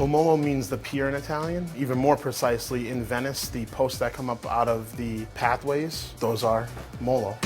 Il Molo means the pier in Italian. Even more precisely, in Venice, the posts that come up out of the pathways, those are Molo.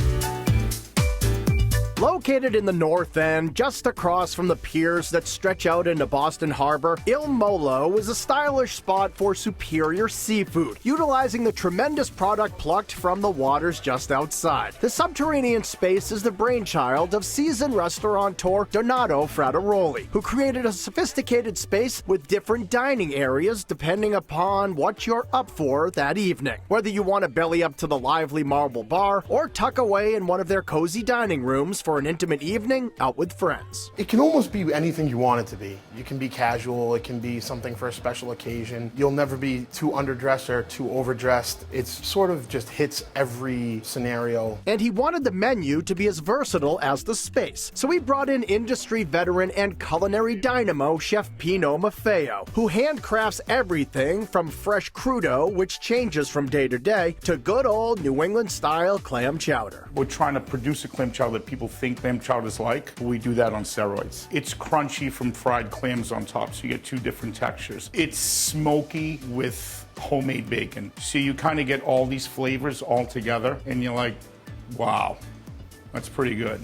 Located in the North End, just across from the piers that stretch out into Boston Harbor, Il Molo is a stylish spot for superior seafood, utilizing the tremendous product plucked from the waters just outside. The subterranean space is the brainchild of seasoned restaurateur Donato Frateroli, who created a sophisticated space with different dining areas depending upon what you're up for that evening. Whether you want to belly up to the lively marble bar or tuck away in one of their cozy dining rooms for an intimate evening out with friends. It can almost be anything you want it to be. You can be casual, it can be something for a special occasion. You'll never be too underdressed or too overdressed. It's sort of just hits every scenario. And he wanted the menu to be as versatile as the space. So he brought in industry veteran and culinary dynamo Chef Pino Maffeo, who handcrafts everything from fresh crudo, which changes from day to day, to good old New England style clam chowder. We're trying to produce a clam chowder that people think clam chowder is like, but we do that on steroids. It's crunchy from fried clams on top, so you get two different textures. It's smoky with homemade bacon. So you kind of get all these flavors all together, and you're like, wow, that's pretty good.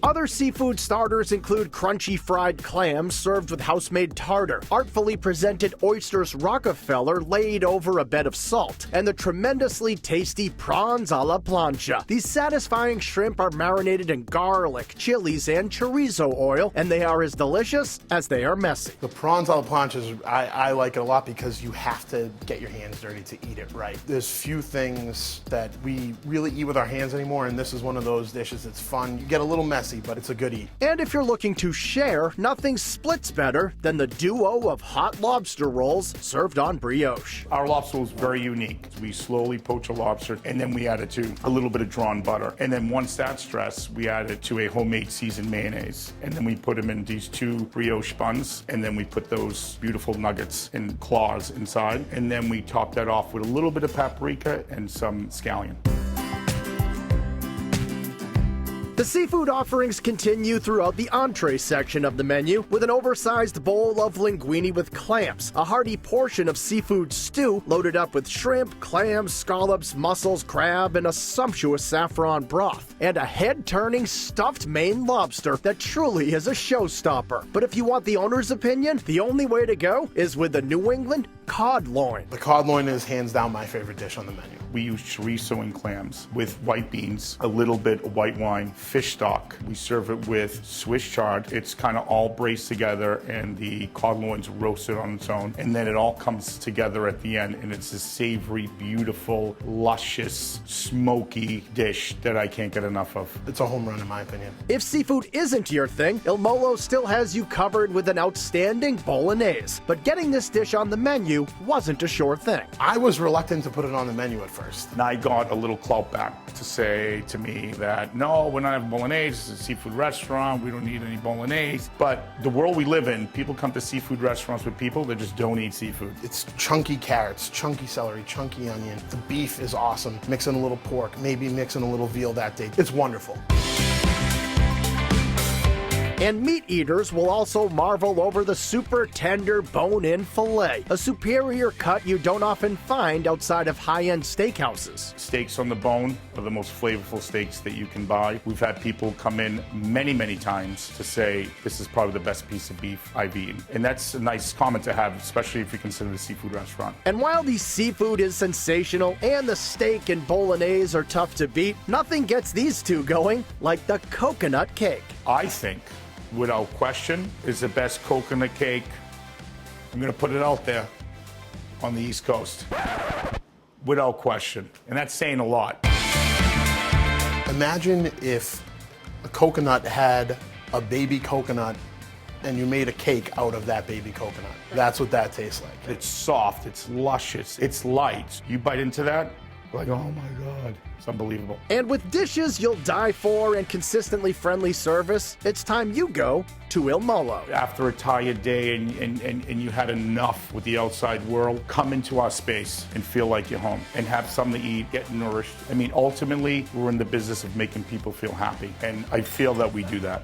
Other seafood starters include crunchy fried clams served with house-made tartar, artfully presented oysters Rockefeller laid over a bed of salt, and the tremendously tasty prawns a la plancha. These satisfying shrimp are marinated in garlic, chilies, and chorizo oil, and they are as delicious as they are messy. The prawns a la plancha, I like it a lot because you have to get your hands dirty to eat it right. There's few things that we really eat with our hands anymore, and this is one of those dishes. It's fun. You get a little messy, but it's a good eat. And if you're looking to share, nothing splits better than the duo of hot lobster rolls served on brioche. Our lobster is very unique. We slowly poach a lobster, and then we add it to a little bit of drawn butter. And then once that's dressed, we add it to a homemade seasoned mayonnaise. And then we put them in these two brioche buns, and then we put those beautiful nuggets and claws inside. And then we top that off with a little bit of paprika and some scallion. The seafood offerings continue throughout the entree section of the menu with an oversized bowl of linguine with clams, a hearty portion of seafood stew loaded up with shrimp, clams, scallops, mussels, crab, and a sumptuous saffron broth, and a head-turning stuffed Maine lobster that truly is a showstopper. But if you want the owner's opinion, the only way to go is with the New England cod loin. The cod loin is hands down my favorite dish on the menu. We use chorizo and clams with white beans, a little bit of white wine, fish stock. We serve it with Swiss chard. It's kind of all braced together, and the cod loin's roasted on its own. And then it all comes together at the end, and it's a savory, beautiful, luscious, smoky dish that I can't get enough of. It's a home run in my opinion. If seafood isn't your thing, Il Molo still has you covered with an outstanding bolognese. But getting this dish on the menu wasn't a sure thing. I was reluctant to put it on the menu at first. And I got a little clout back to say to me that, no, we're not having bolognese, it's a seafood restaurant, we don't need any bolognese. But the world we live in, people come to seafood restaurants with people that just don't eat seafood. It's chunky carrots, chunky celery, chunky onion. The beef is awesome. Mix in a little pork, maybe mix in a little veal that day. It's wonderful. And meat eaters will also marvel over the super tender bone-in filet, a superior cut you don't often find outside of high-end steakhouses. Steaks on the bone are the most flavorful steaks that you can buy. We've had people come in many, many times to say, this is probably the best piece of beef I've eaten. And that's a nice comment to have, especially if you consider it a seafood restaurant. And while the seafood is sensational and the steak and bolognese are tough to beat, nothing gets these two going like the coconut cake. I think, without question, is the best coconut cake. I'm gonna put it out there on the East Coast. Without question. And that's saying a lot. Imagine if a coconut had a baby coconut and you made a cake out of that baby coconut. That's what that tastes like. It's soft, it's luscious, it's light. You bite into that, like, oh my God. It's unbelievable. And with dishes you'll die for and consistently friendly service, it's time you go to Il Molo. After a tired day and you had enough with the outside world, come into our space and feel like you're home and have something to eat, get nourished. I mean, ultimately, we're in the business of making people feel happy, and I feel that we do that.